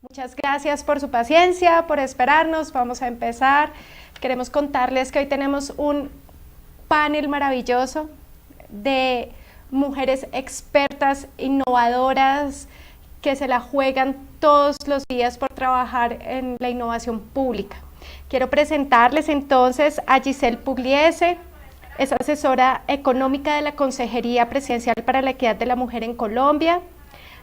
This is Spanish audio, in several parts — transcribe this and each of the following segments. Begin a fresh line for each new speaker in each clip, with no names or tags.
Muchas gracias por su paciencia, por esperarnos. Vamos a empezar. Queremos contarles que hoy tenemos un panel maravilloso de mujeres expertas, innovadoras, que se la juegan todos los días por trabajar en la innovación pública. Quiero presentarles entonces a Giselle Pugliese, es asesora económica de la Consejería Presidencial para la Equidad de la Mujer en Colombia.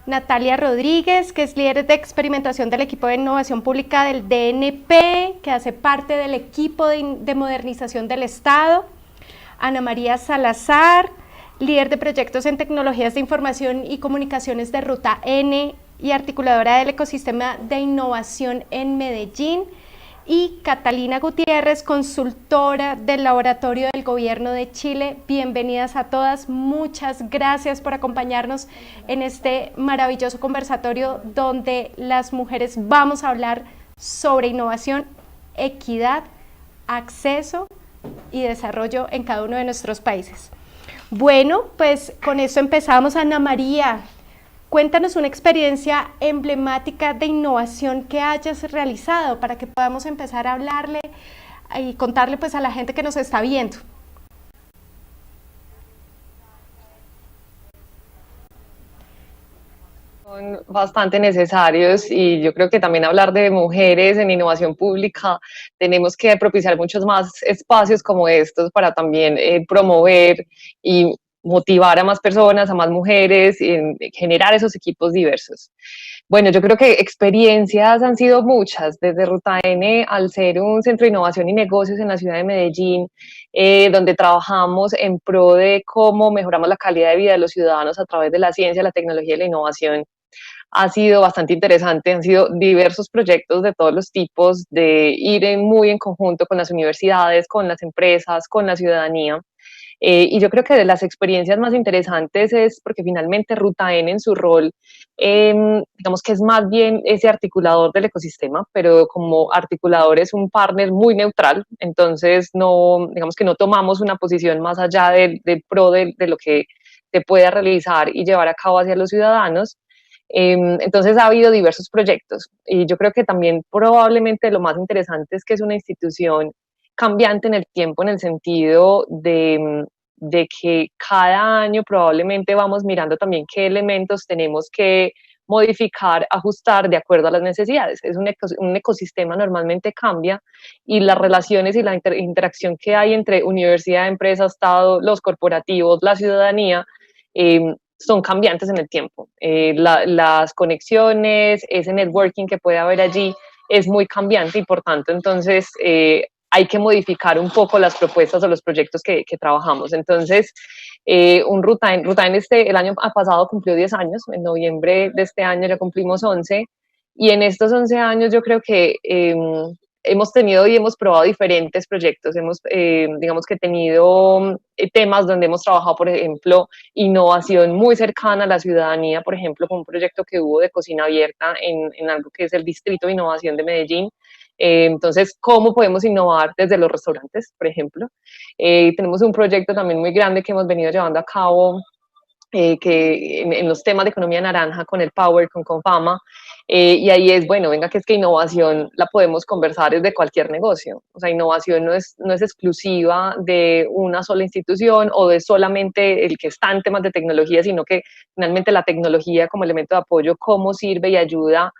Natalia Rodríguez, que es líder de experimentación del equipo de innovación pública del DNP, que hace parte del equipo de modernización del Estado. Ana María Salazar, líder de proyectos en tecnologías de información y comunicaciones de Ruta N y articuladora del ecosistema de innovación en Medellín. Y Catalina Gutiérrez, consultora del Laboratorio del Gobierno de Chile. Bienvenidas a todas, muchas gracias por acompañarnos en este maravilloso conversatorio donde las mujeres vamos a hablar sobre innovación, equidad, acceso y desarrollo en cada uno de nuestros países. Bueno, pues con esto empezamos. Ana María, cuéntanos una experiencia emblemática de innovación que hayas realizado para que podamos empezar a hablarle y contarle pues a la gente que nos está viendo.
Son bastante necesarios y yo creo que también hablar de mujeres en innovación pública tenemos que propiciar muchos más espacios como estos para también promover y motivar a más personas, a más mujeres, y generar esos equipos diversos. Bueno, yo creo que experiencias han sido muchas, desde Ruta N al ser un centro de innovación y negocios en la ciudad de Medellín, donde trabajamos en pro de cómo mejoramos la calidad de vida de los ciudadanos a través de la ciencia, la tecnología y la innovación. Ha sido bastante interesante, han sido diversos proyectos de todos los tipos, de ir muy en conjunto con las universidades, con las empresas, con la ciudadanía. Y yo creo que de las experiencias más interesantes es porque finalmente Ruta N en su rol, digamos que es más bien ese articulador del ecosistema, pero como articulador es un partner muy neutral, entonces no, digamos que no tomamos una posición más allá del pro de lo que se pueda realizar y llevar a cabo hacia los ciudadanos. Entonces ha habido diversos proyectos y yo creo que también probablemente lo más interesante es que es una institución cambiante en el tiempo en el sentido de que cada año probablemente vamos mirando también qué elementos tenemos que modificar, ajustar de acuerdo a las necesidades. Es un ecosistema normalmente cambia y las relaciones y la interacción que hay entre universidad, empresa, Estado, los corporativos, la ciudadanía, son cambiantes en el tiempo. Las conexiones, ese networking que puede haber allí es muy cambiante y por tanto entonces hay que modificar un poco las propuestas o los proyectos que trabajamos. Entonces, Ruta en el año pasado cumplió 10 años, en noviembre de este año ya cumplimos 11, y en estos 11 años yo creo que hemos tenido y hemos probado diferentes proyectos. Hemos, digamos que tenido temas donde hemos trabajado, por ejemplo, innovación muy cercana a la ciudadanía, por ejemplo, con un proyecto que hubo de cocina abierta en algo que es el Distrito de Innovación de Medellín. Entonces, ¿cómo podemos innovar desde los restaurantes, por ejemplo? Tenemos un proyecto también muy grande que hemos venido llevando a cabo que en los temas de economía naranja con el Power, con Confama, y ahí es, bueno, venga, que es que innovación la podemos conversar desde cualquier negocio. O sea, innovación no es exclusiva de una sola institución o de solamente el que está en temas de tecnología, sino que finalmente la tecnología como elemento de apoyo, cómo sirve y ayuda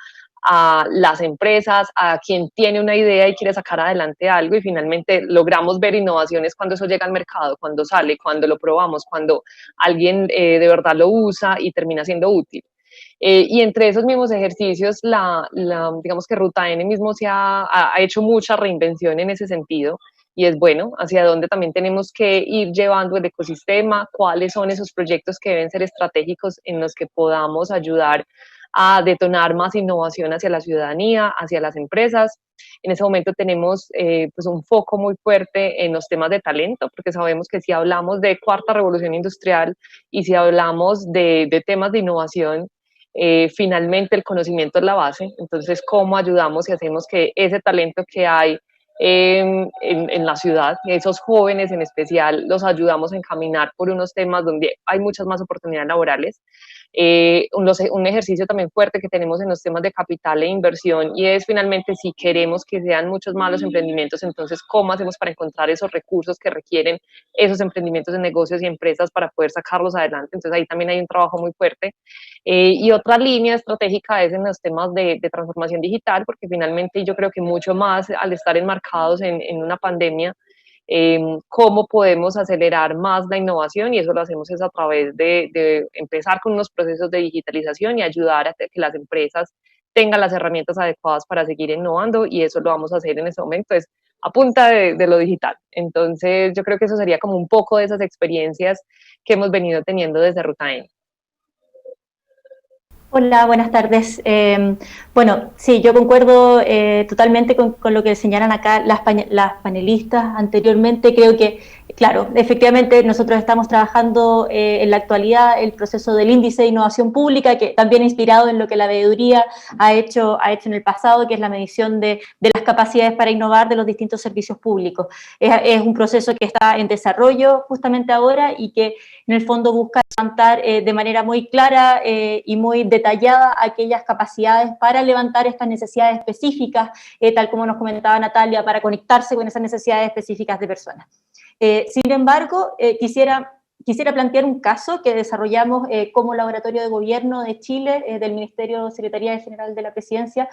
a las empresas, a quien tiene una idea y quiere sacar adelante algo, y finalmente logramos ver innovaciones cuando eso llega al mercado, cuando sale, cuando lo probamos, cuando alguien de verdad lo usa y termina siendo útil. Y entre esos mismos ejercicios, digamos que Ruta N mismo ha hecho mucha reinvención en ese sentido, y es bueno, hacia dónde también tenemos que ir llevando el ecosistema, cuáles son esos proyectos que deben ser estratégicos en los que podamos ayudar a detonar más innovación hacia la ciudadanía, hacia las empresas. En ese momento tenemos pues un foco muy fuerte en los temas de talento, porque sabemos que si hablamos de cuarta revolución industrial y si hablamos de temas de innovación, finalmente el conocimiento es la base. Entonces, ¿cómo ayudamos y hacemos que ese talento que hay en la ciudad. Esos jóvenes en especial los ayudamos a encaminar por unos temas donde hay muchas más oportunidades laborales. Un ejercicio también fuerte que tenemos en los temas de capital e inversión, y es finalmente, si queremos que sean muchos más los emprendimientos, entonces cómo hacemos para encontrar esos recursos que requieren esos emprendimientos de negocios y empresas para poder sacarlos adelante. Entonces ahí también hay un trabajo muy fuerte. Y otra línea estratégica es en los temas de transformación digital, porque finalmente yo creo que mucho más al estar enmarcados en una pandemia, cómo podemos acelerar más la innovación, y eso lo hacemos es a través de empezar con unos procesos de digitalización y ayudar a que las empresas tengan las herramientas adecuadas para seguir innovando, y eso lo vamos a hacer en este momento, es a punta de lo digital. Entonces yo creo que eso sería como un poco de esas experiencias que hemos venido teniendo desde Ruta N.
Hola, buenas tardes. Bueno, sí, yo concuerdo totalmente con lo que señalan acá las panelistas anteriormente. Creo que, claro, efectivamente nosotros estamos trabajando en la actualidad el proceso del índice de innovación pública, que también inspirado en lo que la veeduría ha hecho en el pasado, que es la medición de las capacidades para innovar de los distintos servicios públicos. Es un proceso que está en desarrollo justamente ahora y que en el fondo busca levantar de manera muy clara y muy detallada aquellas capacidades para levantar estas necesidades específicas, tal como nos comentaba Natalia, para conectarse con esas necesidades específicas de personas. Sin embargo, quisiera plantear un caso que desarrollamos como Laboratorio de Gobierno de Chile, del Ministerio Secretaría General de la Presidencia,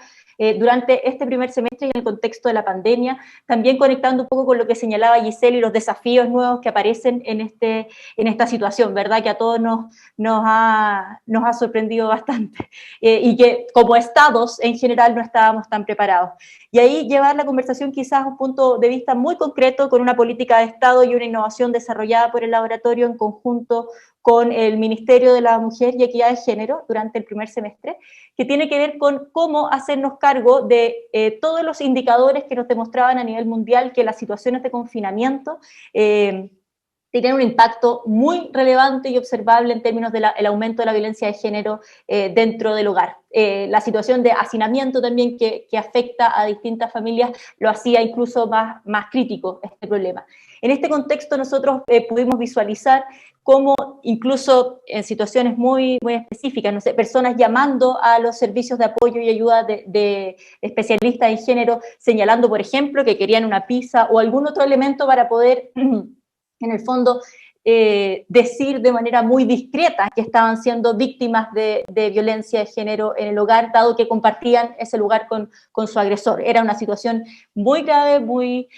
durante este primer semestre y en el contexto de la pandemia, también conectando un poco con lo que señalaba Giselle y los desafíos nuevos que aparecen en esta situación, ¿verdad? Que a todos nos ha sorprendido bastante y que como estados en general no estábamos tan preparados. Y ahí llevar la conversación quizás a un punto de vista muy concreto con una política de Estado y una innovación desarrollada por el laboratorio en conjunto con el Ministerio de la Mujer y Equidad de Género durante el primer semestre, que tiene que ver con cómo hacernos cargo de todos los indicadores que nos demostraban a nivel mundial que las situaciones de confinamiento tenían un impacto muy relevante y observable en términos del aumento de la violencia de género dentro del hogar. La situación de hacinamiento también que afecta a distintas familias lo hacía incluso más crítico este problema. En este contexto nosotros pudimos visualizar cómo incluso en situaciones muy específicas, no sé, personas llamando a los servicios de apoyo y ayuda de especialistas en género, señalando, por ejemplo, que querían una pizza o algún otro elemento para poder en el fondo, decir de manera muy discreta que estaban siendo víctimas de violencia de género en el hogar, dado que compartían ese lugar con su agresor. Era una situación muy grave, muy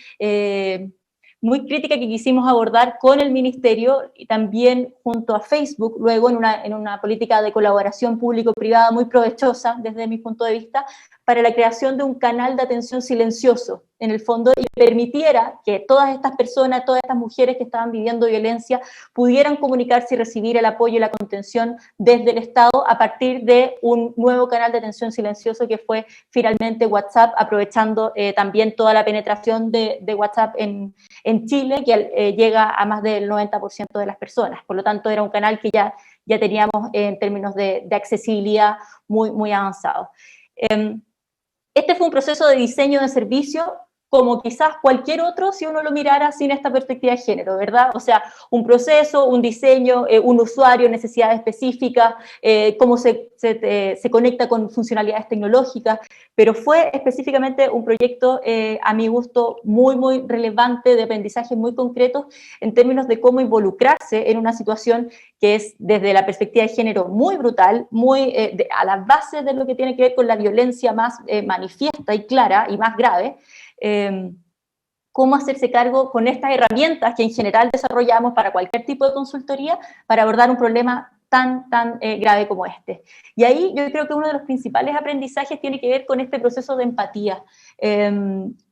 crítica que quisimos abordar con el Ministerio y también junto a Facebook, luego en una política de colaboración público-privada muy provechosa desde mi punto de vista, para la creación de un canal de atención silencioso, en el fondo, y permitiera que todas estas personas, todas estas mujeres que estaban viviendo violencia, pudieran comunicarse y recibir el apoyo y la contención desde el Estado a partir de un nuevo canal de atención silencioso que fue finalmente WhatsApp, aprovechando también toda la penetración de WhatsApp en Chile, que llega a más del 90% de las personas. Por lo tanto, era un canal que ya teníamos en términos de accesibilidad muy avanzado. Este fue un proceso de diseño de servicio como quizás cualquier otro si uno lo mirara sin esta perspectiva de género, ¿verdad? O sea, un proceso, un diseño, un usuario, necesidades específicas, cómo se conecta con funcionalidades tecnológicas, pero fue específicamente un proyecto, a mi gusto, muy relevante, de aprendizajes muy concretos en términos de cómo involucrarse en una situación que es desde la perspectiva de género muy brutal, a las bases de lo que tiene que ver con la violencia más manifiesta y clara y más grave, cómo hacerse cargo con estas herramientas que en general desarrollamos para cualquier tipo de consultoría para abordar un problema tan grave como este. Y ahí yo creo que uno de los principales aprendizajes tiene que ver con este proceso de empatía.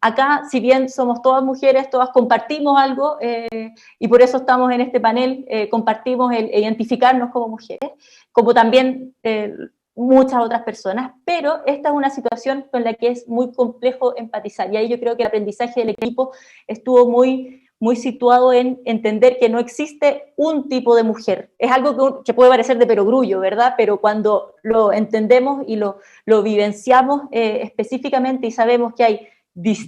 Acá, si bien somos todas mujeres, todas compartimos algo, y por eso estamos en este panel, compartimos el identificarnos como mujeres, como también muchas otras personas, pero esta es una situación con la que es muy complejo empatizar, y ahí yo creo que el aprendizaje del equipo estuvo muy situado en entender que no existe un tipo de mujer. Es algo que puede parecer de perogrullo, ¿verdad? Pero cuando lo entendemos y lo vivenciamos específicamente y sabemos que hay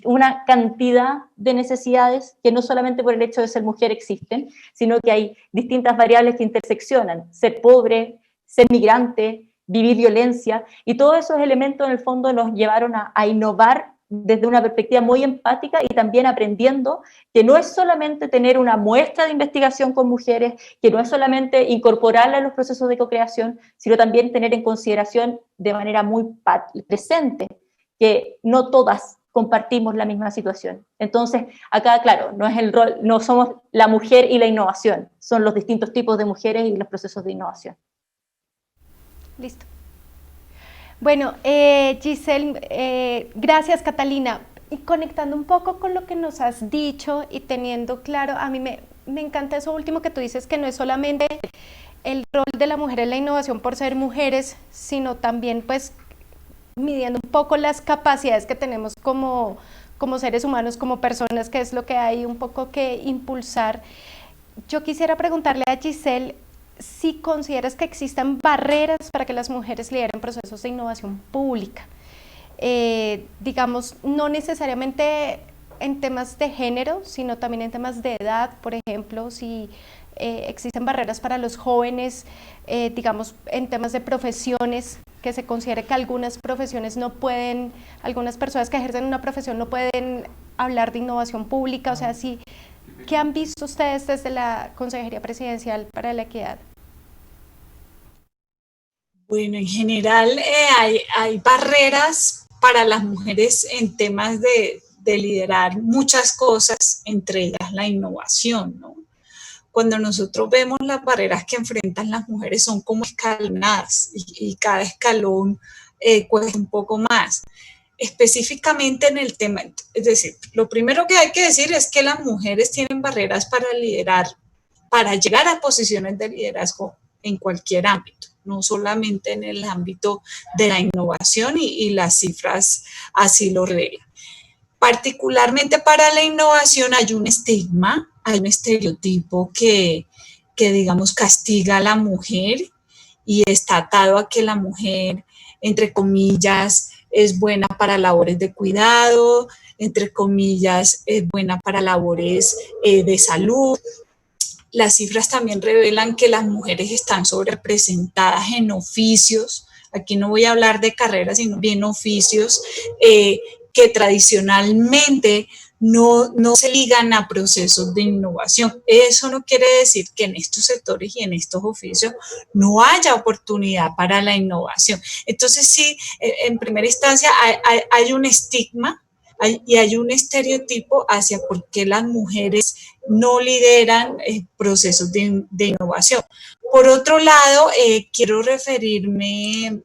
una cantidad de necesidades que no solamente por el hecho de ser mujer existen, sino que hay distintas variables que interseccionan, ser pobre, ser migrante, vivir violencia, y todos esos elementos en el fondo nos llevaron a innovar desde una perspectiva muy empática y también aprendiendo que no es solamente tener una muestra de investigación con mujeres, que no es solamente incorporarla en los procesos de co-creación, sino también tener en consideración de manera muy presente que no todas compartimos la misma situación. Entonces, acá, claro, no es el rol, no somos la mujer y la innovación, son los distintos tipos de mujeres y los procesos de innovación.
Listo. Bueno, Giselle, gracias Catalina. Y conectando un poco con lo que nos has dicho y teniendo claro, a mí me encanta eso último que tú dices, que no es solamente el rol de la mujer en la innovación por ser mujeres, sino también pues midiendo un poco las capacidades que tenemos como seres humanos, como personas, que es lo que hay un poco que impulsar. Yo quisiera preguntarle a Giselle si consideras que existan barreras para que las mujeres lideren procesos de innovación pública. Digamos, no necesariamente en temas de género, sino también en temas de edad, por ejemplo, si existen barreras para los jóvenes, digamos, en temas de profesiones, que se considere que algunas profesiones no pueden, algunas personas que ejercen una profesión no pueden hablar de innovación pública, o sea, sí. ¿Qué han visto ustedes desde la Consejería Presidencial para la Equidad?
Bueno, en general hay barreras para las mujeres en temas de liderar muchas cosas, entre ellas la innovación, ¿no? Cuando nosotros vemos las barreras que enfrentan las mujeres son como escalonadas y cada escalón cuesta un poco más. Específicamente en el tema, es decir, lo primero que hay que decir es que las mujeres tienen barreras para liderar, para llegar a posiciones de liderazgo en cualquier ámbito, no solamente en el ámbito de la innovación y las cifras así lo revelan. Particularmente para la innovación hay un estigma, hay un estereotipo que digamos castiga a la mujer y está atado a que la mujer, entre comillas, es buena para labores de cuidado, entre comillas, es buena para labores de salud. Las cifras también revelan que las mujeres están sobrerepresentadas en oficios. Aquí no voy a hablar de carreras, sino bien oficios que tradicionalmente no se ligan a procesos de innovación. Eso no quiere decir que en estos sectores y en estos oficios no haya oportunidad para la innovación. Entonces sí, en primera instancia hay un estigma y hay un estereotipo hacia por qué las mujeres no lideran procesos de innovación. Por otro lado, quiero referirme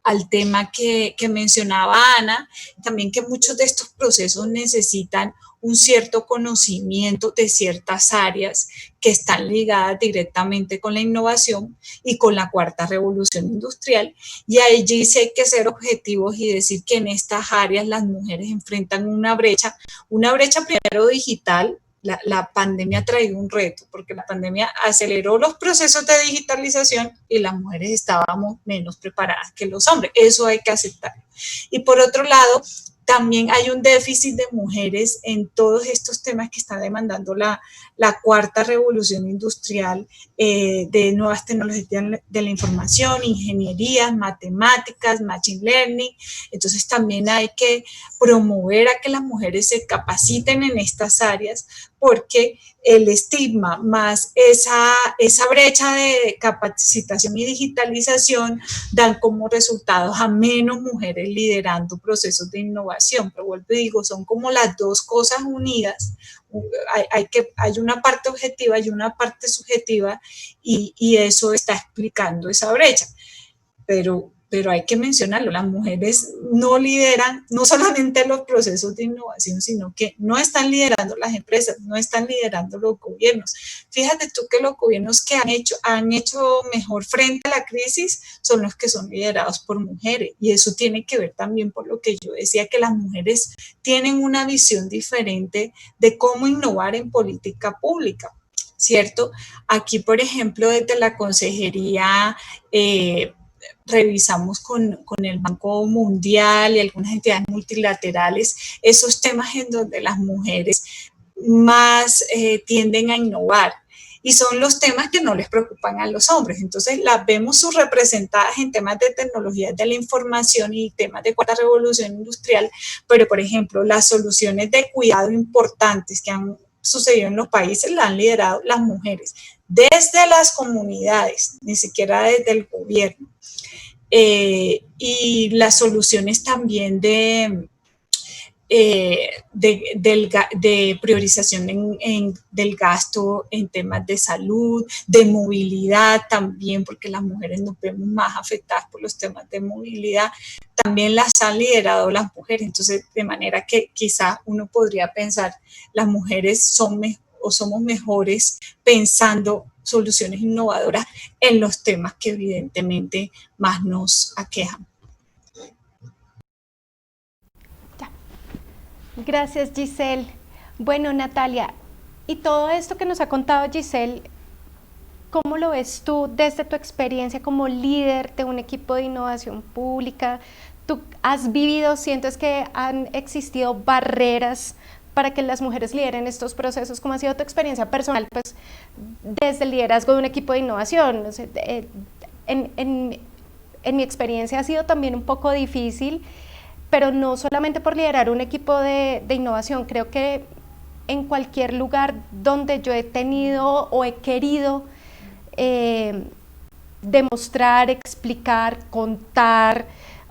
al tema que mencionaba Ana, también que muchos de estos procesos necesitan un cierto conocimiento de ciertas áreas que están ligadas directamente con la innovación y con la cuarta revolución industrial. Y allí sí hay que ser objetivos y decir que en estas áreas las mujeres enfrentan una brecha primero digital. La pandemia ha traído un reto, porque la pandemia aceleró los procesos de digitalización y las mujeres estábamos menos preparadas que los hombres. Eso hay que aceptarlo. Y por otro lado, también hay un déficit de mujeres en todos estos temas que está demandando la cuarta revolución industrial, de nuevas tecnologías de la información, ingenierías, matemáticas, machine learning. Entonces también hay que promover a que las mujeres se capaciten en estas áreas, porque el estigma más esa brecha de capacitación y digitalización dan como resultados a menos mujeres liderando procesos de innovación. Pero vuelvo y digo, son como las dos cosas unidas. Hay una parte objetiva y una parte subjetiva, y eso está explicando esa brecha. Pero hay que mencionarlo, las mujeres no lideran no solamente los procesos de innovación, sino que no están liderando las empresas, no están liderando los gobiernos. Fíjate tú que los gobiernos que han hecho mejor frente a la crisis son los que son liderados por mujeres, y eso tiene que ver también por lo que yo decía, que las mujeres tienen una visión diferente de cómo innovar en política pública, ¿cierto? Aquí, por ejemplo, desde la consejería, revisamos con el Banco Mundial y algunas entidades multilaterales esos temas en donde las mujeres más tienden a innovar. Y son los temas que no les preocupan a los hombres. Entonces las vemos subrepresentadas en temas de tecnologías de la información y temas de cuarta revolución industrial, pero por ejemplo las soluciones de cuidado importantes que han sucedido en los países las han liderado las mujeres, desde las comunidades, ni siquiera desde el gobierno. Y las soluciones también de priorización del gasto en temas de salud, de movilidad también, porque las mujeres nos vemos más afectadas por los temas de movilidad, también las han liderado las mujeres. Entonces, de manera que quizá uno podría pensar, las mujeres somos mejores pensando soluciones innovadoras en los temas que evidentemente más nos aquejan.
Gracias, Giselle. Bueno, Natalia, y todo esto que nos ha contado Giselle, ¿cómo lo ves tú desde tu experiencia como líder de un equipo de innovación pública? ¿Tú has vivido, sientes que han existido barreras para que las mujeres lideren estos procesos? ¿Cómo ha sido tu experiencia personal, pues, desde el liderazgo de un equipo de innovación? No sé, en mi experiencia ha sido también un poco difícil, pero no solamente por liderar un equipo de innovación. Creo que en cualquier lugar donde yo he tenido o he querido demostrar, explicar, contar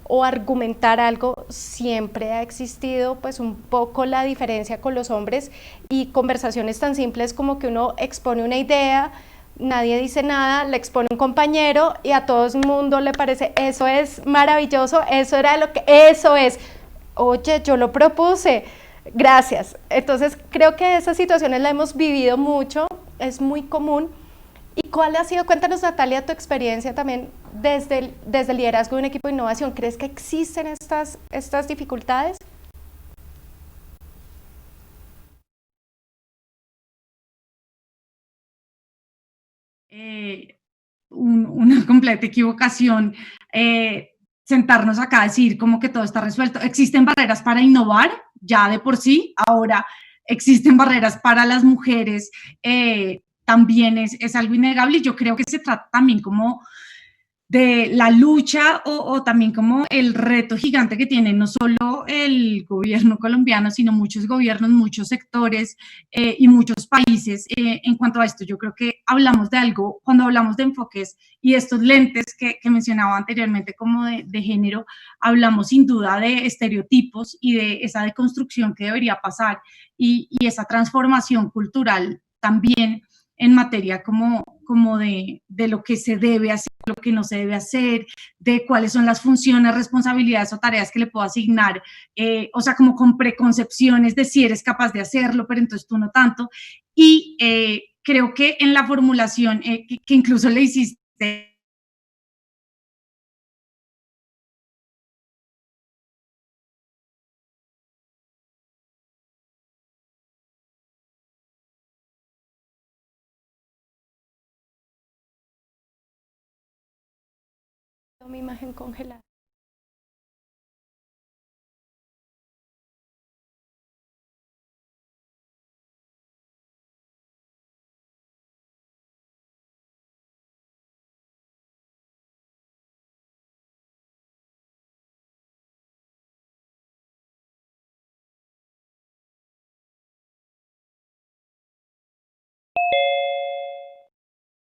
o argumentar algo, siempre ha existido pues un poco la diferencia con los hombres, y conversaciones tan simples como que uno expone una idea, nadie dice nada, le expone un compañero y a todo el mundo le parece, eso es maravilloso, eso era lo que, eso es, oye, yo lo propuse, gracias. Entonces creo que esas situaciones las hemos vivido mucho, es muy común. ¿Y cuál ha sido, cuéntanos, Natalia, tu experiencia también desde el liderazgo de un equipo de innovación? ¿Crees que existen estas dificultades?
Una completa equivocación sentarnos acá a decir como que todo está resuelto. Existen barreras para innovar ya de por sí, ahora existen barreras para las mujeres, también es algo innegable, y yo creo que se trata también como de la lucha o también como el reto gigante que tiene no solo el gobierno colombiano, sino muchos gobiernos, muchos sectores y muchos países en cuanto a esto. Yo creo que hablamos de algo, cuando hablamos de enfoques y estos lentes que mencionaba anteriormente como de género, hablamos sin duda de estereotipos y de esa deconstrucción que debería pasar y esa transformación cultural también en materia como de lo que se debe hacer, lo que no se debe hacer, de cuáles son las funciones, responsabilidades o tareas que le puedo asignar, o sea, como con preconcepciones de si eres capaz de hacerlo, pero entonces tú no tanto. Y creo que en la formulación que incluso le hiciste
Mi imagen congelada.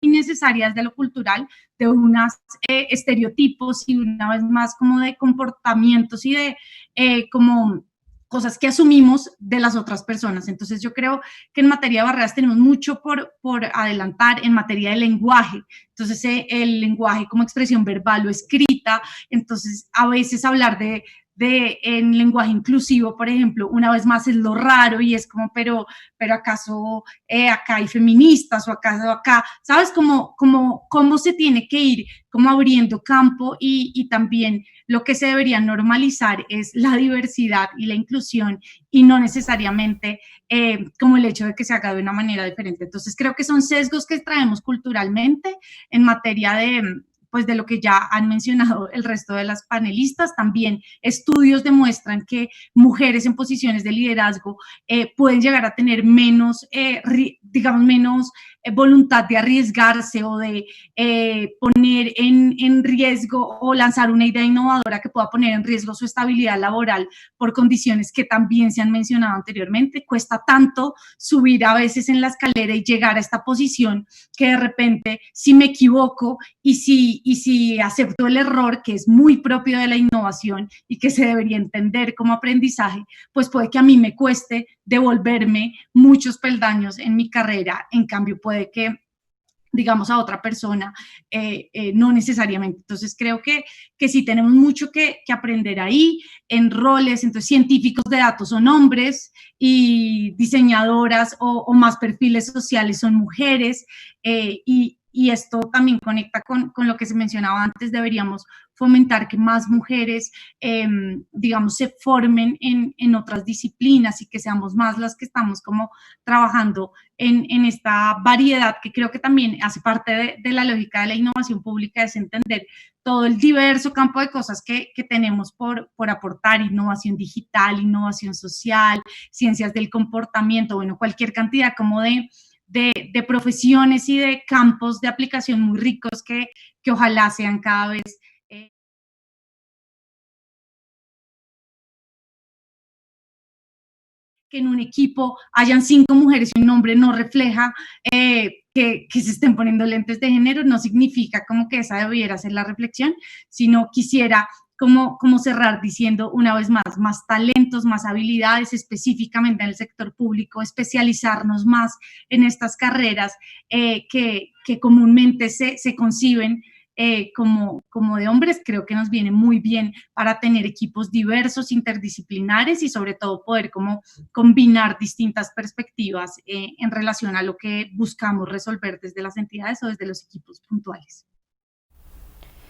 innecesarias de lo cultural, de unos estereotipos y una vez más como de comportamientos y de como cosas que asumimos de las otras personas. Entonces yo creo que en materia de barreras tenemos mucho por adelantar en materia de lenguaje. Entonces el lenguaje como expresión verbal o escrita, entonces a veces hablar en lenguaje inclusivo, por ejemplo, una vez más es lo raro y es como, pero acaso acá hay feministas o acaso acá, ¿sabes? Cómo se tiene que ir como abriendo campo y también lo que se debería normalizar es la diversidad y la inclusión y no necesariamente como el hecho de que se haga de una manera diferente. Entonces creo que son sesgos que traemos culturalmente en materia de pues de lo que ya han mencionado el resto de las panelistas. También estudios demuestran que mujeres en posiciones de liderazgo pueden llegar a tener menos, digamos, menos voluntad de arriesgarse o de poner en riesgo o lanzar una idea innovadora que pueda poner en riesgo su estabilidad laboral por condiciones que también se han mencionado anteriormente. Cuesta tanto subir a veces en la escalera y llegar a esta posición que de repente, si me equivoco y si acepto el error, que es muy propio de la innovación y que se debería entender como aprendizaje, pues puede que a mí me cueste devolverme muchos peldaños en mi carrera. En cambio, puede que, digamos, a otra persona, no necesariamente. Entonces, creo que sí tenemos mucho que aprender ahí en roles. Entonces, científicos de datos son hombres y diseñadoras o más perfiles sociales son mujeres, y esto también conecta con lo que se mencionaba antes. Deberíamos fomentar que más mujeres, digamos, se formen en otras disciplinas y que seamos más las que estamos como trabajando en esta variedad, que creo que también hace parte de la lógica de la innovación pública, es entender todo el diverso campo de cosas que tenemos por aportar: innovación digital, innovación social, ciencias del comportamiento, bueno, cualquier cantidad como de profesiones y de campos de aplicación muy ricos que ojalá sean cada vez que en un equipo hayan 5 mujeres y un hombre no refleja que se estén poniendo lentes de género. No significa como que esa debiera ser la reflexión, sino quisiera como cerrar diciendo una vez más talentos, más habilidades, específicamente en el sector público, especializarnos más en estas carreras que comúnmente se conciben como de hombres. Creo que nos viene muy bien para tener equipos diversos, interdisciplinares, y sobre todo poder como combinar distintas perspectivas en relación a lo que buscamos resolver desde las entidades o desde los equipos puntuales.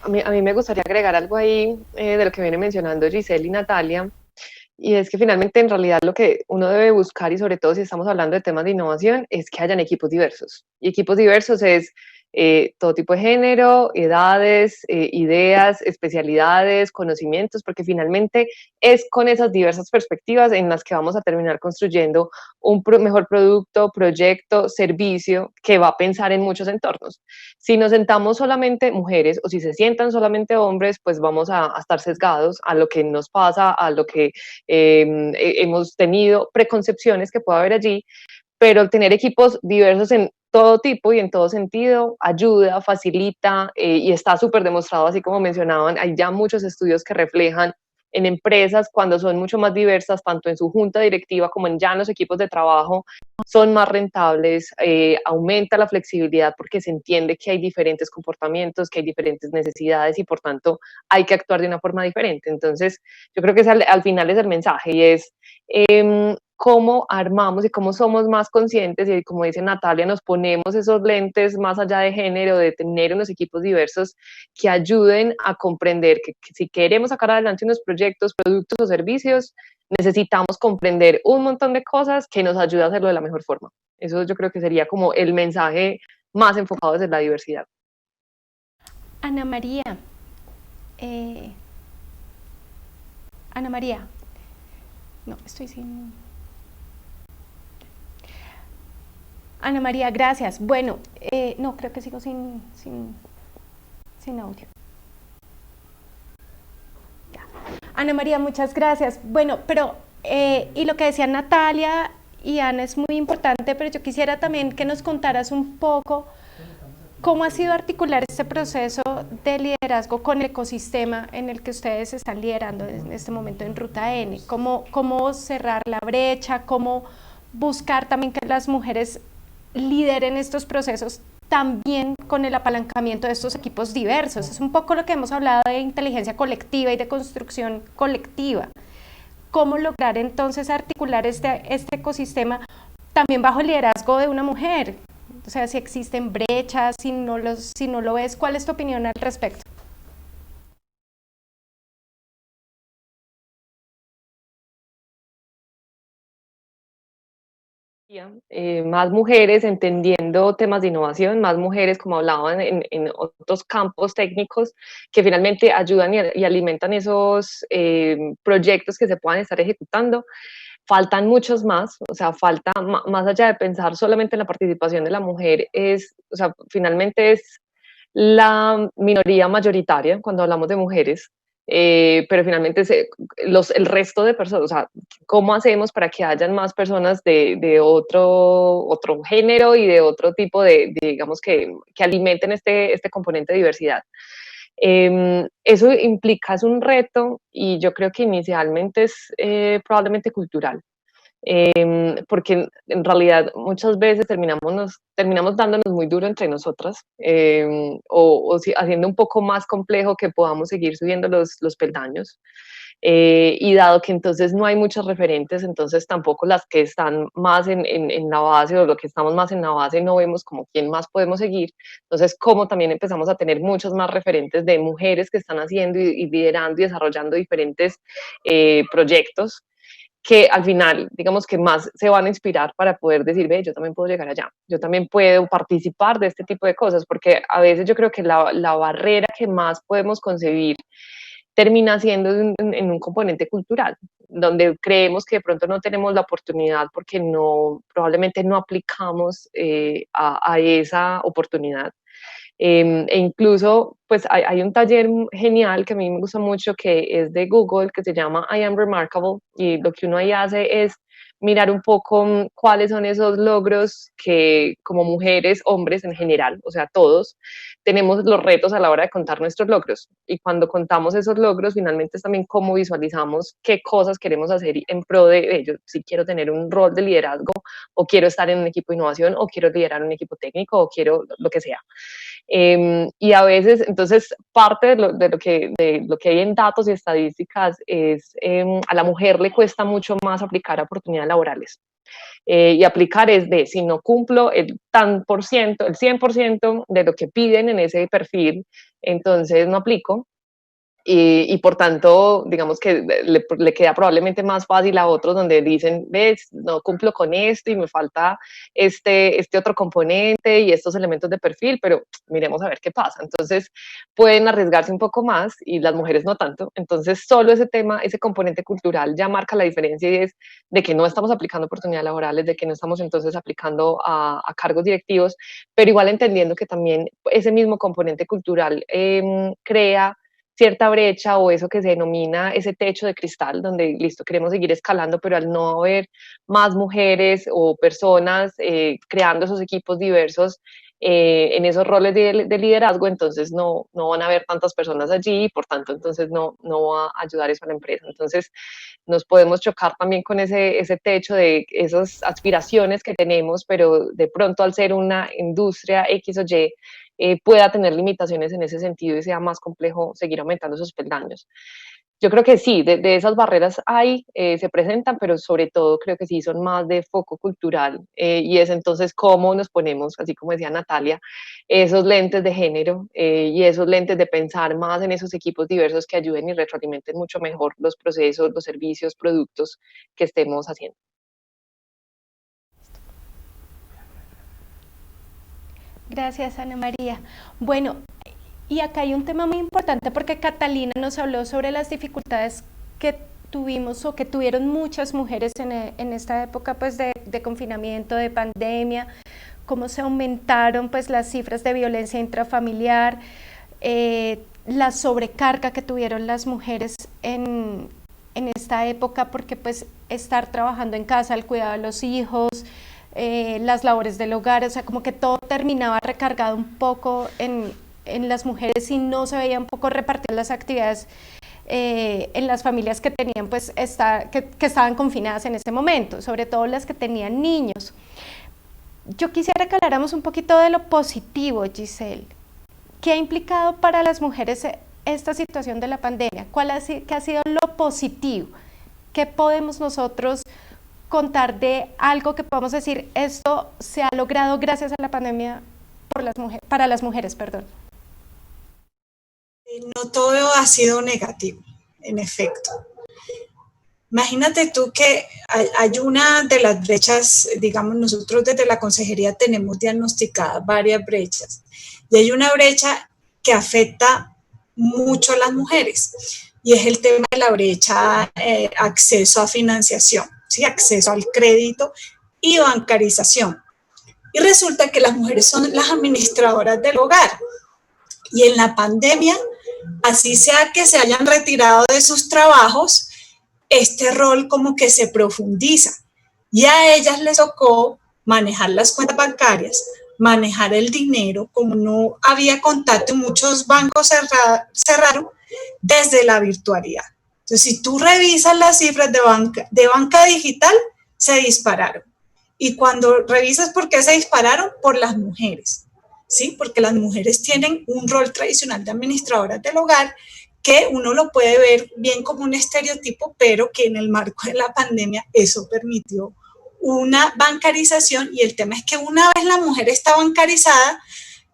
A mí me gustaría agregar algo ahí de lo que viene mencionando Giselle y Natalia, y es que finalmente en realidad lo que uno debe buscar, y sobre todo si estamos hablando de temas de innovación, es que hayan equipos diversos. Y equipos diversos es todo tipo de género, edades, ideas, especialidades, conocimientos, porque finalmente es con esas diversas perspectivas en las que vamos a terminar construyendo un mejor producto, proyecto, servicio que va a pensar en muchos entornos. Si nos sentamos solamente mujeres o si se sientan solamente hombres, pues vamos a estar sesgados a lo que nos pasa, a lo que hemos tenido preconcepciones que pueda haber allí, pero tener equipos diversos en todo tipo y en todo sentido ayuda, facilita, y está súper demostrado, así como mencionaban. Hay ya muchos estudios que reflejan en empresas, cuando son mucho más diversas, tanto en su junta directiva como en ya en los equipos de trabajo, son más rentables, aumenta la flexibilidad porque se entiende que hay diferentes comportamientos, que hay diferentes necesidades y por tanto hay que actuar de una forma diferente. Entonces, yo creo que al final es el mensaje, y es cómo armamos y cómo somos más conscientes, y como dice Natalia, nos ponemos esos lentes más allá de género, de tener unos equipos diversos que ayuden a comprender que si queremos sacar adelante unos proyectos, productos o servicios, necesitamos comprender un montón de cosas que nos ayuda a hacerlo de la mejor forma. Eso yo creo que sería como el mensaje más enfocado desde la diversidad.
Ana María, no, estoy sin... Ana María, gracias. Bueno, no, creo que sigo sin audio. Ya. Ana María, muchas gracias. Bueno, pero, y lo que decía Natalia y Ana es muy importante, pero yo quisiera también que nos contaras un poco cómo ha sido articular este proceso de liderazgo con el ecosistema en el que ustedes están liderando en este momento en Ruta N. Cómo cerrar la brecha, cómo buscar también que las mujeres lideren estos procesos también con el apalancamiento de estos equipos diversos. Es un poco lo que hemos hablado de inteligencia colectiva y de construcción colectiva. ¿Cómo lograr entonces articular este ecosistema también bajo el liderazgo de una mujer? O sea, si existen brechas, si no lo ves, ¿cuál es tu opinión al respecto?
más mujeres entendiendo temas de innovación, más mujeres, como hablaban, en otros campos técnicos que finalmente ayudan y alimentan esos proyectos que se puedan estar ejecutando. Faltan muchos más, o sea, falta más allá de pensar solamente en la participación de la mujer, o sea, finalmente es la minoría mayoritaria cuando hablamos de mujeres, pero finalmente el resto de personas, o sea, ¿cómo hacemos para que hayan más personas de otro género y de otro tipo digamos, que alimenten este componente de diversidad? Eso implica, es un reto y yo creo que inicialmente es probablemente cultural. Porque en realidad muchas veces terminamos dándonos muy duro entre nosotras, o haciendo un poco más complejo que podamos seguir subiendo los peldaños. Y dado que entonces no hay muchos referentes, entonces tampoco las que están más en la base o lo que estamos más en la base no vemos como quién más podemos seguir. Entonces, como también empezamos a tener muchos más referentes de mujeres que están haciendo y liderando y desarrollando diferentes proyectos, que al final, digamos que más se van a inspirar para poder decir, ve, yo también puedo llegar allá, yo también puedo participar de este tipo de cosas, porque a veces yo creo que la barrera que más podemos concebir termina siendo en un componente cultural, donde creemos que de pronto no tenemos la oportunidad porque probablemente no aplicamos a esa oportunidad. E incluso, pues hay un taller genial que a mí me gusta mucho, que es de Google, que se llama I Am Remarkable, y lo que uno ahí hace es mirar un poco cuáles son esos logros que como mujeres, hombres en general, o sea, todos, tenemos los retos a la hora de contar nuestros logros. Y cuando contamos esos logros, finalmente es también cómo visualizamos qué cosas queremos hacer en pro de ellos. Si quiero tener un rol de liderazgo, o quiero estar en un equipo de innovación, o quiero liderar un equipo técnico, o quiero lo que sea. Y a veces, entonces, parte de lo que hay en datos y estadísticas es a la mujer le cuesta mucho más aplicar a oportunidades laborales. Y aplicar es de, si no cumplo el 100% de lo que piden en ese perfil, entonces no aplico. Y por tanto, digamos que le queda probablemente más fácil a otros donde dicen, ves, no cumplo con esto y me falta este otro componente y estos elementos de perfil, pero miremos a ver qué pasa. Entonces pueden arriesgarse un poco más y las mujeres no tanto. Entonces solo ese tema, ese componente cultural ya marca la diferencia, y es de que no estamos aplicando oportunidades laborales, de que no estamos entonces aplicando a cargos directivos, pero igual entendiendo que también ese mismo componente cultural crea cierta brecha, o eso que se denomina ese techo de cristal, donde, listo, queremos seguir escalando, pero al no haber más mujeres o personas creando esos equipos diversos en esos roles de liderazgo, entonces no van a haber tantas personas allí y por tanto entonces no va a ayudar eso a la empresa. Entonces nos podemos chocar también con ese techo de esas aspiraciones que tenemos, pero de pronto al ser una industria X o Y, pueda tener limitaciones en ese sentido y sea más complejo seguir aumentando esos peldaños. Yo creo que sí, de esas barreras se presentan, pero sobre todo creo que sí son más de foco cultural, y es entonces cómo nos ponemos, así como decía Natalia, esos lentes de género y esos lentes de pensar más en esos equipos diversos que ayuden y retroalimenten mucho mejor los procesos, los servicios, productos que estemos haciendo.
Gracias, Ana María. Bueno, y acá hay un tema muy importante porque Catalina nos habló sobre las dificultades que tuvimos o que tuvieron muchas mujeres en esta época pues de confinamiento, de pandemia, cómo se aumentaron pues las cifras de violencia intrafamiliar, la sobrecarga que tuvieron las mujeres en esta época, porque pues estar trabajando en casa, el cuidado de los hijos, las labores del hogar, o sea, como que todo terminaba recargado un poco en las mujeres y no se veían un poco repartidas las actividades en las familias que tenían pues que estaban confinadas en ese momento, sobre todo las que tenían niños. Yo quisiera que habláramos un poquito de lo positivo, Giselle. ¿Qué ha implicado para las mujeres esta situación de la pandemia? ¿Qué ha sido lo positivo? ¿Qué podemos nosotros contar de algo que podamos decir, esto se ha logrado gracias a la pandemia para las mujeres, perdón?
No todo ha sido negativo, en efecto. Imagínate tú que hay una de las brechas, digamos, nosotros desde la consejería tenemos diagnosticadas varias brechas y hay una brecha que afecta mucho a las mujeres y es el tema de la brecha acceso a financiación, ¿sí? Acceso al crédito y bancarización. Y resulta que las mujeres son las administradoras del hogar y en la pandemia, así sea que se hayan retirado de sus trabajos, este rol como que se profundiza y a ellas les tocó manejar las cuentas bancarias, manejar el dinero, como no había contacto y muchos bancos cerraron desde la virtualidad. Entonces, si tú revisas las cifras de banca digital, se dispararon. Y cuando revisas por qué se dispararon, por las mujeres, ¿sí? Porque las mujeres tienen un rol tradicional de administradoras del hogar que uno lo puede ver bien como un estereotipo, pero que en el marco de la pandemia eso permitió una bancarización y el tema es que una vez la mujer está bancarizada,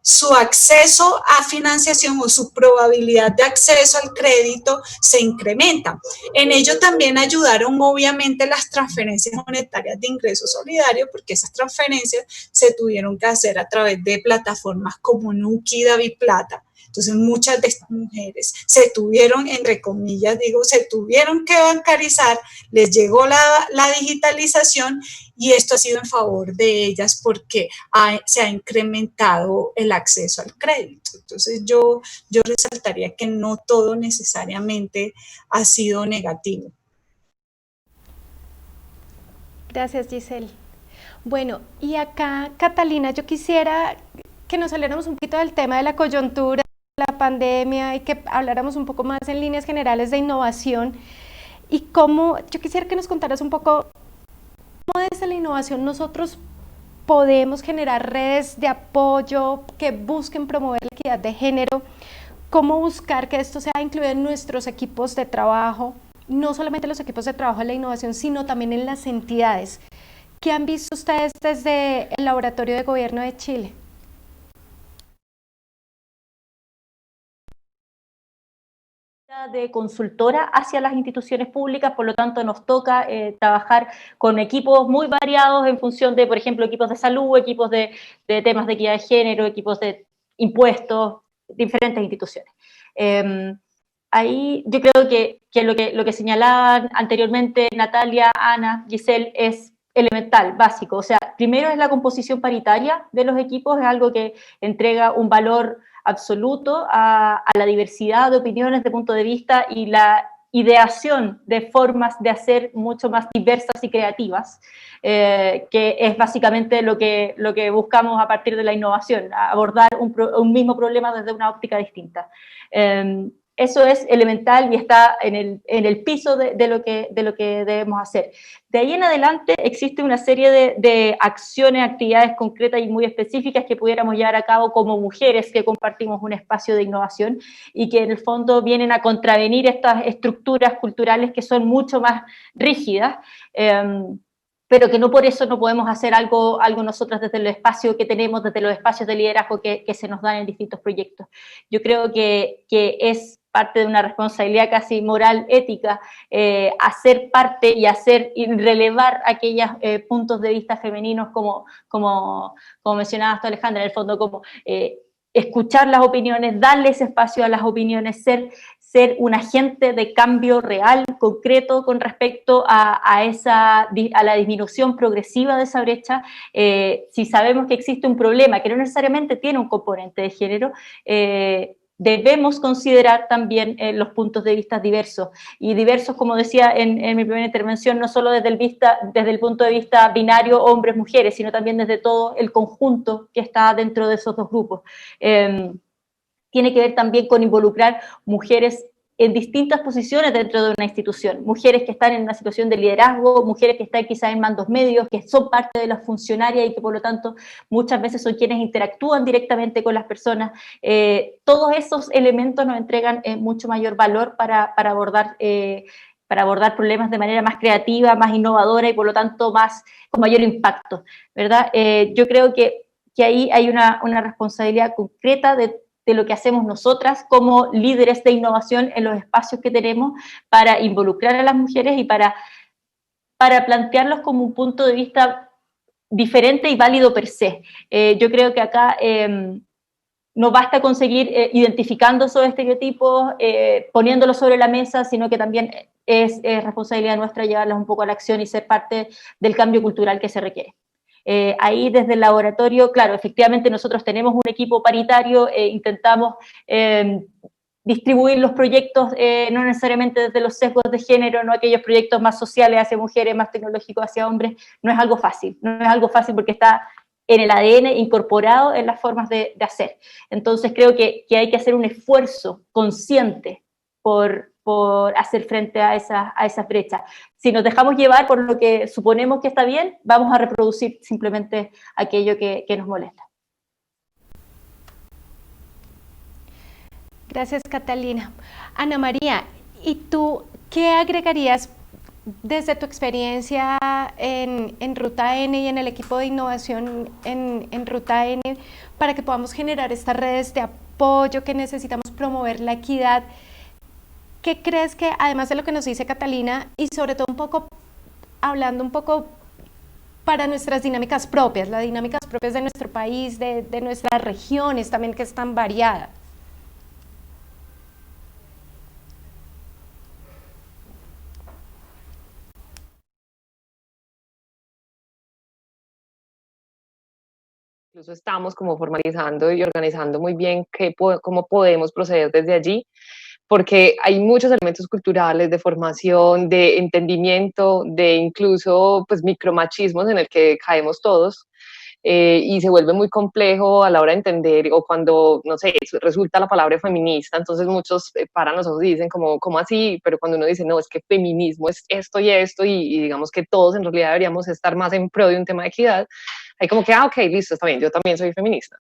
su acceso a financiación o su probabilidad de acceso al crédito se incrementa. En ello también ayudaron obviamente las transferencias monetarias de ingreso solidario, porque esas transferencias se tuvieron que hacer a través de plataformas como Nuki, DaviPlata. Entonces muchas de estas mujeres se tuvieron, entre comillas digo, se tuvieron que bancarizar, les llegó la digitalización y esto ha sido en favor de ellas porque se ha incrementado el acceso al crédito. Entonces yo resaltaría que no todo necesariamente ha sido negativo.
Gracias, Giselle. Bueno, y acá, Catalina, yo quisiera que nos saliéramos un poquito del tema de la coyuntura, la pandemia y que habláramos un poco más en líneas generales de innovación y cómo, yo quisiera que nos contaras un poco cómo desde la innovación nosotros podemos generar redes de apoyo que busquen promover la equidad de género, cómo buscar que esto sea incluido en nuestros equipos de trabajo, no solamente los equipos de trabajo de la innovación, sino también en las entidades. ¿Qué han visto ustedes desde el Laboratorio de Gobierno de Chile?
De consultora hacia las instituciones públicas, por lo tanto nos toca trabajar con equipos muy variados en función de, por ejemplo, equipos de salud, equipos de temas de equidad de género, equipos de impuestos, diferentes instituciones. Ahí yo creo que lo que señalaban anteriormente Natalia, Ana, Giselle, es elemental, básico. O sea, primero es la composición paritaria de los equipos, es algo que entrega un valor absoluto a la diversidad de opiniones, de punto de vista y la ideación de formas de hacer mucho más diversas y creativas, que es básicamente lo que buscamos a partir de la innovación, abordar un mismo problema desde una óptica distinta. Eso es elemental y está en el piso de lo que debemos hacer. De ahí en adelante existe una serie de acciones, actividades concretas y muy específicas que pudiéramos llevar a cabo como mujeres que compartimos un espacio de innovación y que en el fondo vienen a contravenir estas estructuras culturales que son mucho más rígidas, pero que no por eso no podemos hacer algo nosotras desde el espacio que tenemos, desde los espacios de liderazgo que se nos dan en distintos proyectos. Yo creo que es parte de una responsabilidad casi moral, ética, hacer parte y relevar aquellos puntos de vista femeninos como mencionabas tú, Alejandra, en el fondo como escuchar las opiniones, darles espacio a las opiniones, ser un agente de cambio real, concreto, con respecto a la disminución progresiva de esa brecha. Si sabemos que existe un problema que no necesariamente tiene un componente de género, debemos considerar también los puntos de vista diversos, y diversos, como decía en mi primera intervención, no solo desde el punto de vista binario hombres-mujeres, sino también desde todo el conjunto que está dentro de esos dos grupos. Tiene que ver también con involucrar mujeres en distintas posiciones dentro de una institución, mujeres que están en una situación de liderazgo, mujeres que están quizás en mandos medios, que son parte de las funcionarias y que por lo tanto muchas veces son quienes interactúan directamente con las personas. Todos esos elementos nos entregan mucho mayor valor para abordar problemas de manera más creativa, más innovadora y por lo tanto con mayor impacto, ¿verdad? Yo creo que ahí hay una responsabilidad concreta de de lo que hacemos nosotras como líderes de innovación en los espacios que tenemos para involucrar a las mujeres y para plantearlos como un punto de vista diferente y válido per se. Yo creo que acá no basta con seguir identificando esos estereotipos, poniéndolos sobre la mesa, sino que también es responsabilidad nuestra llevarlos un poco a la acción y ser parte del cambio cultural que se requiere. Ahí desde el laboratorio, claro, efectivamente nosotros tenemos un equipo paritario, intentamos distribuir los proyectos, no necesariamente desde los sesgos de género, no aquellos proyectos más sociales hacia mujeres, más tecnológicos hacia hombres, no es algo fácil, no es algo fácil porque está en el ADN incorporado en las formas de hacer. Entonces creo que hay que hacer un esfuerzo consciente por hacer frente a esas brechas. Si nos dejamos llevar por lo que suponemos que está bien, vamos a reproducir simplemente aquello que nos molesta.
Gracias, Catalina. Ana María, ¿y tú qué agregarías desde tu experiencia en Ruta N y en el equipo de innovación en Ruta N para que podamos generar estas redes de apoyo que necesitamos promover la equidad? ¿Qué crees que, además de lo que nos dice Catalina, y sobre todo un poco, hablando un poco para nuestras dinámicas propias, las dinámicas propias de nuestro país, de nuestras regiones también que es tan variada?
Incluso estamos como formalizando y organizando muy bien cómo podemos proceder desde allí, porque hay muchos elementos culturales de formación, de entendimiento, de incluso pues micromachismos en el que caemos todos. Y se vuelve muy complejo a la hora de entender, o cuando, no sé, resulta la palabra feminista, entonces muchos para nosotros dicen como, ¿cómo así? Pero cuando uno dice, no, es que feminismo es esto, y digamos que todos en realidad deberíamos estar más en pro de un tema de equidad, hay como que, ok, listo, está bien, yo también soy feminista,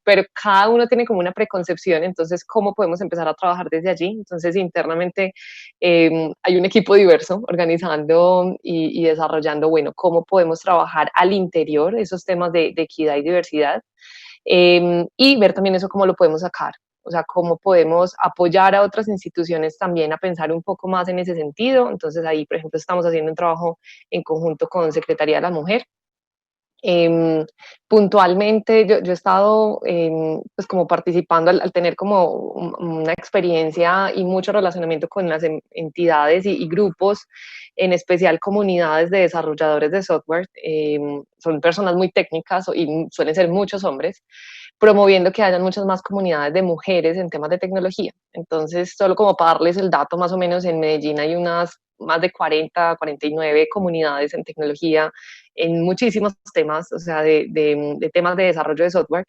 pero cada uno tiene como una preconcepción, entonces, ¿cómo podemos empezar a trabajar desde allí? Entonces, internamente hay un equipo diverso organizando y desarrollando, bueno, cómo podemos trabajar al interior esos temas de equidad y diversidad, y ver también eso cómo lo podemos sacar. O sea, cómo podemos apoyar a otras instituciones también a pensar un poco más en ese sentido. Entonces, ahí, por ejemplo, estamos haciendo un trabajo en conjunto con Secretaría de la Mujer. Puntualmente yo he estado pues como participando al tener como una experiencia y mucho relacionamiento con las entidades y grupos, en especial comunidades de desarrolladores de software. Son personas muy técnicas y suelen ser muchos hombres, promoviendo que hayan muchas más comunidades de mujeres en temas de tecnología. Entonces, solo como para darles el dato, más o menos en Medellín hay unas más de 40, 49 comunidades en tecnología, en muchísimos temas, o sea, de temas de desarrollo de software.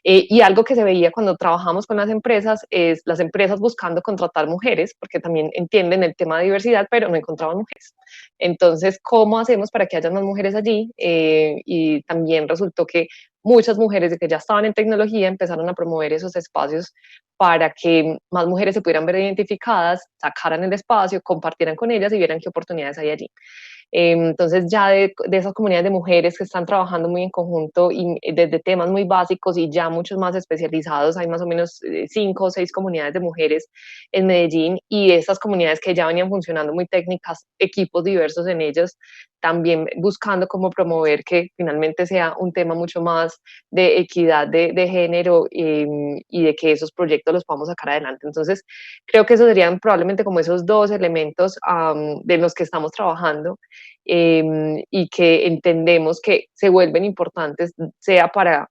Y algo que se veía cuando trabajamos con las empresas es las empresas buscando contratar mujeres, porque también entienden el tema de diversidad, pero no encontraban mujeres. Entonces, ¿cómo hacemos para que haya más mujeres allí? Y también resultó que muchas mujeres de que ya estaban en tecnología empezaron a promover esos espacios para que más mujeres se pudieran ver identificadas, sacaran el espacio, compartieran con ellas y vieran qué oportunidades hay allí. Entonces ya de esas comunidades de mujeres que están trabajando muy en conjunto y desde temas muy básicos y ya muchos más especializados, hay más o menos 5 o 6 comunidades de mujeres en Medellín, y estas comunidades que ya venían funcionando muy técnicas, equipos diversos en ellos, también buscando cómo promover que finalmente sea un tema mucho más de equidad de género, y de que esos proyectos los podamos sacar adelante. Entonces, creo que esos serían probablemente como esos dos elementos de los que estamos trabajando, y que entendemos que se vuelven importantes, sea para,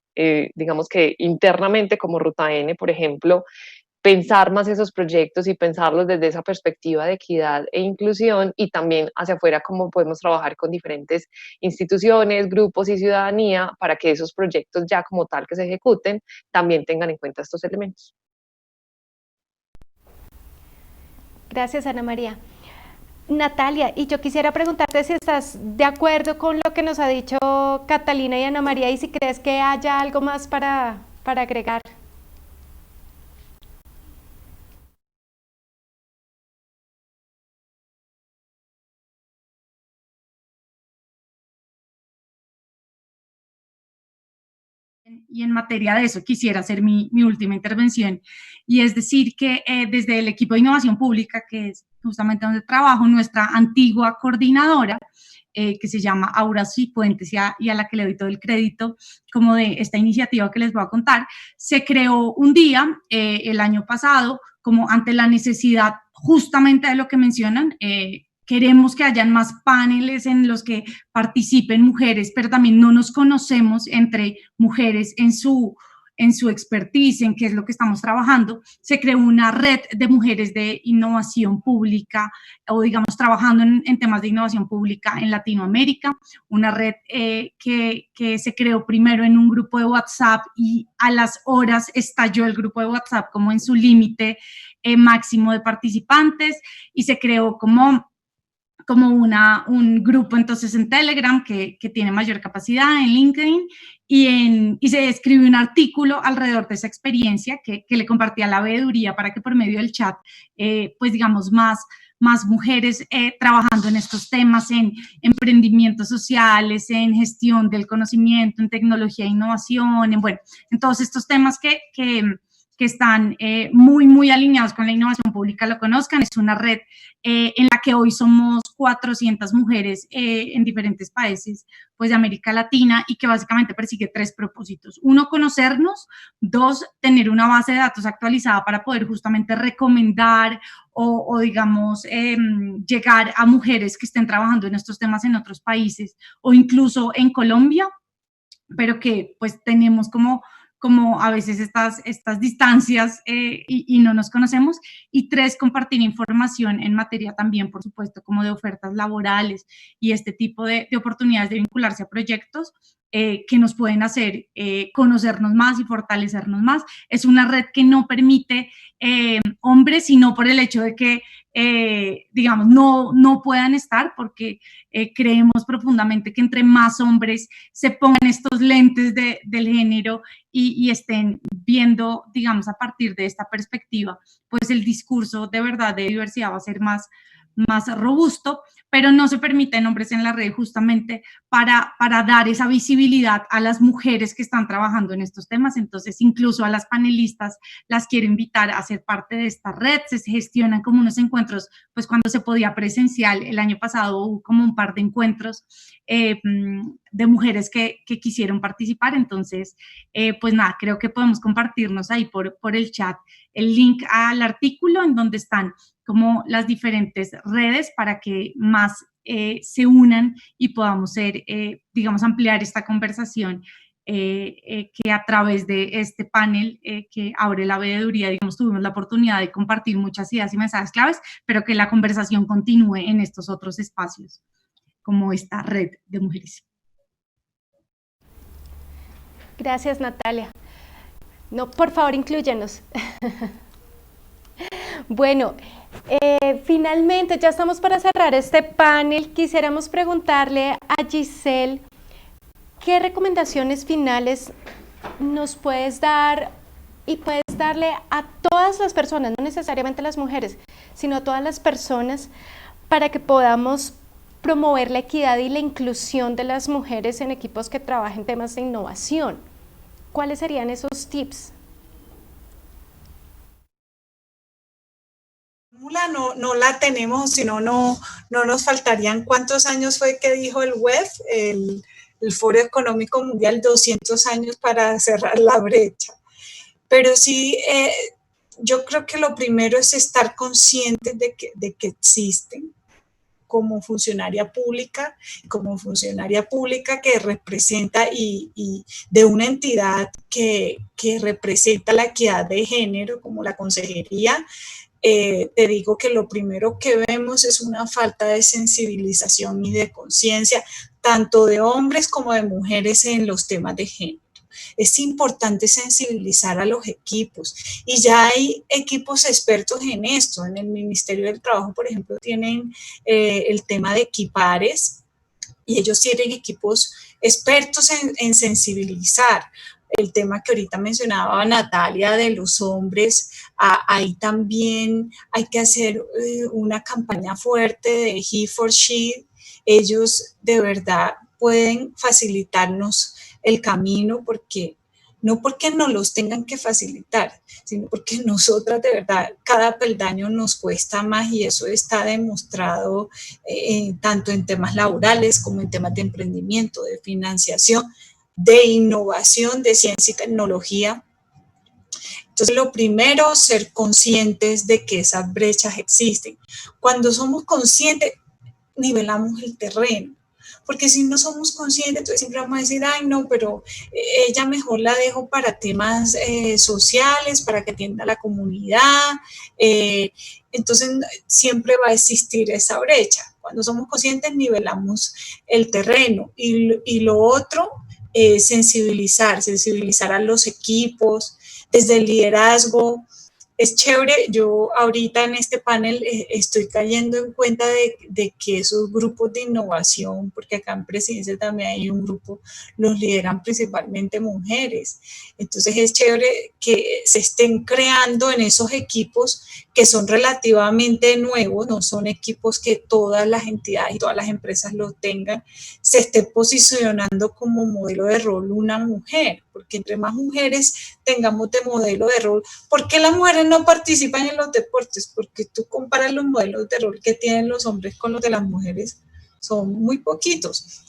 digamos que internamente como Ruta N, por ejemplo, pensar más esos proyectos y pensarlos desde esa perspectiva de equidad e inclusión, y también hacia afuera cómo podemos trabajar con diferentes instituciones, grupos y ciudadanía para que esos proyectos ya como tal que se ejecuten también tengan en cuenta estos elementos.
Gracias, Ana María. Natalia, y yo quisiera preguntarte si estás de acuerdo con lo que nos ha dicho Catalina y Ana María y si crees que haya algo más para agregar.
y en materia de eso quisiera hacer mi última intervención, y es decir que desde el equipo de innovación pública, que es justamente donde trabajo, nuestra antigua coordinadora, que se llama Aura Cifuentes y a la que le doy todo el crédito como de esta iniciativa que les voy a contar, se creó un día el año pasado como ante la necesidad justamente de lo que mencionan. Queremos que hayan más paneles en los que participen mujeres, pero también no nos conocemos entre mujeres en su expertise, en qué es lo que estamos trabajando. Se creó una red de mujeres de innovación pública, o digamos trabajando en temas de innovación pública en Latinoamérica, una red que se creó primero en un grupo de WhatsApp y a las horas estalló el grupo de WhatsApp como en su límite máximo de participantes, y se creó como un grupo entonces en Telegram que tiene mayor capacidad, en LinkedIn, y se escribió un artículo alrededor de esa experiencia que le compartía la veeduría para que por medio del chat, pues digamos, más mujeres trabajando en estos temas, en emprendimientos sociales, en gestión del conocimiento, en tecnología e innovación, en todos estos temas que están muy, muy alineados con la innovación pública, lo conozcan. Es una red en la que hoy somos 400 mujeres en diferentes países pues, de América Latina, y que básicamente persigue 3 propósitos. 1, conocernos. 2, tener una base de datos actualizada para poder justamente recomendar o digamos, llegar a mujeres que estén trabajando en estos temas en otros países o incluso en Colombia, pero que pues tenemos como a veces estas distancias y no nos conocemos. Y 3, compartir información en materia también, por supuesto, como de ofertas laborales y este tipo de oportunidades de vincularse a proyectos que nos pueden hacer conocernos más y fortalecernos más. Es una red que no permite hombres, sino por el hecho de que, digamos, no puedan estar, porque creemos profundamente que entre más hombres se pongan estos lentes del género y estén viendo, digamos, a partir de esta perspectiva, pues el discurso de verdad de diversidad va a ser más robusto, pero no se permiten hombres en la red justamente para dar esa visibilidad a las mujeres que están trabajando en estos temas. Entonces, incluso a las panelistas las quiero invitar a ser parte de esta red. Se gestionan como unos encuentros, pues cuando se podía presencial, el año pasado hubo como un par de encuentros de mujeres que quisieron participar. Entonces, pues nada, creo que podemos compartirnos ahí por el chat el link al artículo en donde están como las diferentes redes para que más se unan y podamos digamos, ampliar esta conversación que a través de este panel que abre la veeduría, digamos, tuvimos la oportunidad de compartir muchas ideas y mensajes claves, pero que la conversación continúe en estos otros espacios, como esta red de mujeres.
Gracias, Natalia. No, por favor, inclúyenos. Bueno, finalmente ya estamos para cerrar este panel. Quisiéramos preguntarle a Giselle, ¿qué recomendaciones finales nos puedes dar y puedes darle a todas las personas, no necesariamente a las mujeres, sino a todas las personas, para que podamos promover la equidad y la inclusión de las mujeres en equipos que trabajen temas de innovación? ¿Cuáles serían esos tips?
No la tenemos, sino no nos faltarían. ¿Cuántos años fue que dijo el WEF, el Foro Económico Mundial? 200 años para cerrar la brecha. Pero sí, yo creo que lo primero es estar conscientes de que existen como funcionaria pública que representa y de una entidad que representa la equidad de género, como la consejería. Te digo que lo primero que vemos es una falta de sensibilización y de conciencia, tanto de hombres como de mujeres en los temas de género. Es importante sensibilizar a los equipos, y ya hay equipos expertos en esto. En el Ministerio del Trabajo, por ejemplo, tienen el tema de Equipares, y ellos tienen equipos expertos en sensibilizar. El tema que ahorita mencionaba Natalia de los hombres, ahí también hay que hacer una campaña fuerte de He for She. Ellos de verdad pueden facilitarnos el camino, porque no porque nos los tengan que facilitar, sino porque nosotras de verdad cada peldaño nos cuesta más y eso está demostrado tanto en temas laborales como en temas de emprendimiento, de financiación, de innovación, de ciencia y tecnología. Entonces, lo primero, ser conscientes de que esas brechas existen. Cuando somos conscientes, nivelamos el terreno. Porque si no somos conscientes, entonces siempre vamos a decir, ay, no, pero ella mejor la dejo para temas sociales, para que atienda a la comunidad. Entonces, siempre va a existir esa brecha. Cuando somos conscientes, nivelamos el terreno. Y lo otro es sensibilizar a los equipos, desde el liderazgo. Es chévere, yo ahorita en este panel estoy cayendo en cuenta de que esos grupos de innovación, porque acá en Presidencia también hay un grupo, los lideran principalmente mujeres. Entonces es chévere que se estén creando en esos equipos que son relativamente nuevos, no son equipos que todas las entidades y todas las empresas lo tengan, se esté posicionando como modelo de rol una mujer, porque entre más mujeres tengamos de modelo de rol, ¿por qué las mujeres no participan en los deportes? Porque tú comparas los modelos de rol que tienen los hombres con los de las mujeres, son muy poquitos.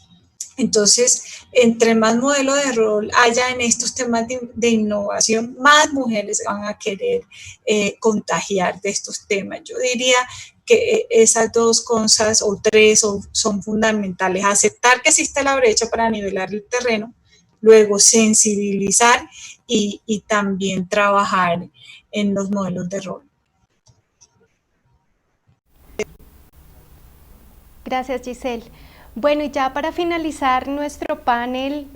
Entonces, entre más modelo de rol haya en estos temas de innovación, más mujeres van a querer contagiar de estos temas. Yo diría que esas dos cosas o tres son fundamentales. Aceptar que existe la brecha para nivelar el terreno, luego sensibilizar y también trabajar en los modelos de rol.
Gracias, Giselle. Bueno, y ya para finalizar nuestro panel,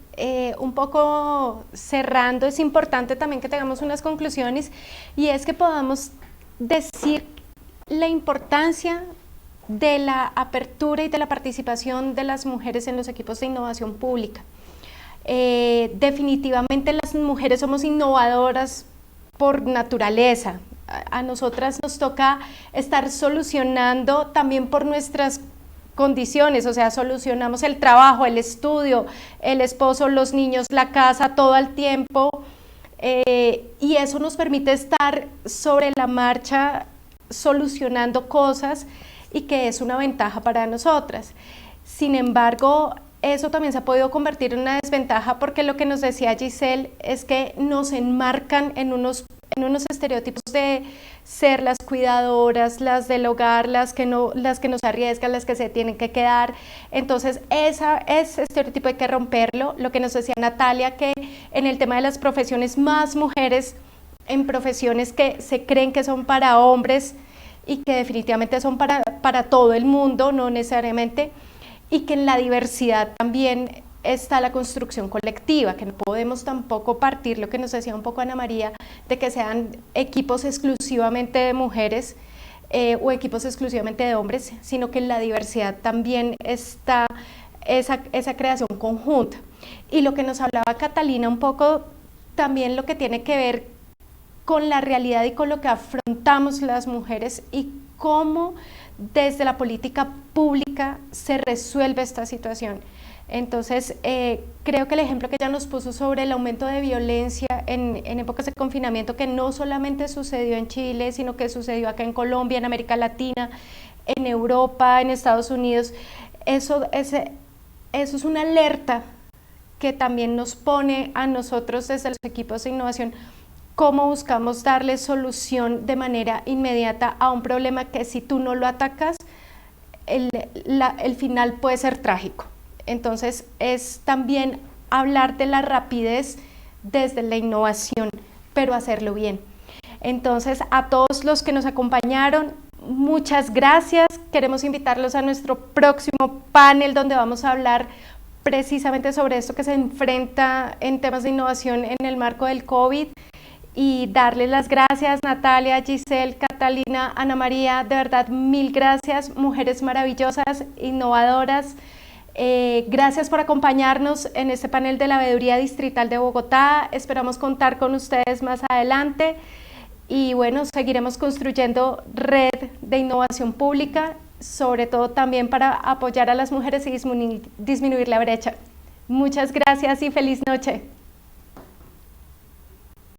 un poco cerrando, es importante también que tengamos unas conclusiones y es que podamos decir la importancia de la apertura y de la participación de las mujeres en los equipos de innovación pública. Definitivamente las mujeres somos innovadoras por naturaleza. A nosotras nos toca estar solucionando también por nuestras condiciones, o sea, solucionamos el trabajo, el estudio, el esposo, los niños, la casa, todo el tiempo, y eso nos permite estar sobre la marcha solucionando cosas y que es una ventaja para nosotras. Sin embargo, eso también se ha podido convertir en una desventaja porque lo que nos decía Giselle es que nos enmarcan en unos estereotipos de ser las cuidadoras, las del hogar, las que no se arriesgan, las que se tienen que quedar. Entonces, ese estereotipo hay que romperlo. Lo que nos decía Natalia, que en el tema de las profesiones, más mujeres en profesiones que se creen que son para hombres y que definitivamente son para todo el mundo, no necesariamente, y que en la diversidad también está la construcción colectiva, que no podemos tampoco partir, lo que nos decía un poco Ana María, de que sean equipos exclusivamente de mujeres o equipos exclusivamente de hombres, sino que en la diversidad también está esa creación conjunta. Y lo que nos hablaba Catalina un poco, también lo que tiene que ver con la realidad y con lo que afrontamos las mujeres y cómo desde la política pública se resuelve esta situación. Entonces, creo que el ejemplo que ella nos puso sobre el aumento de violencia en épocas de confinamiento, que no solamente sucedió en Chile, sino que sucedió acá en Colombia, en América Latina, en Europa, en Estados Unidos, eso es una alerta que también nos pone a nosotros desde los equipos de innovación cómo buscamos darle solución de manera inmediata a un problema que si tú no lo atacas, el final puede ser trágico. Entonces es también hablar de la rapidez desde la innovación, pero hacerlo bien. Entonces a todos los que nos acompañaron, muchas gracias. Queremos invitarlos a nuestro próximo panel donde vamos a hablar precisamente sobre esto que se enfrenta en temas de innovación en el marco del COVID. Y darles las gracias, Natalia, Giselle, Catalina, Ana María, de verdad, mil gracias, mujeres maravillosas, innovadoras. Gracias por acompañarnos en este panel de la Veeduría Distrital de Bogotá. Esperamos contar con ustedes más adelante y bueno, seguiremos construyendo red de innovación pública, sobre todo también para apoyar a las mujeres y disminuir la brecha. Muchas gracias y feliz noche.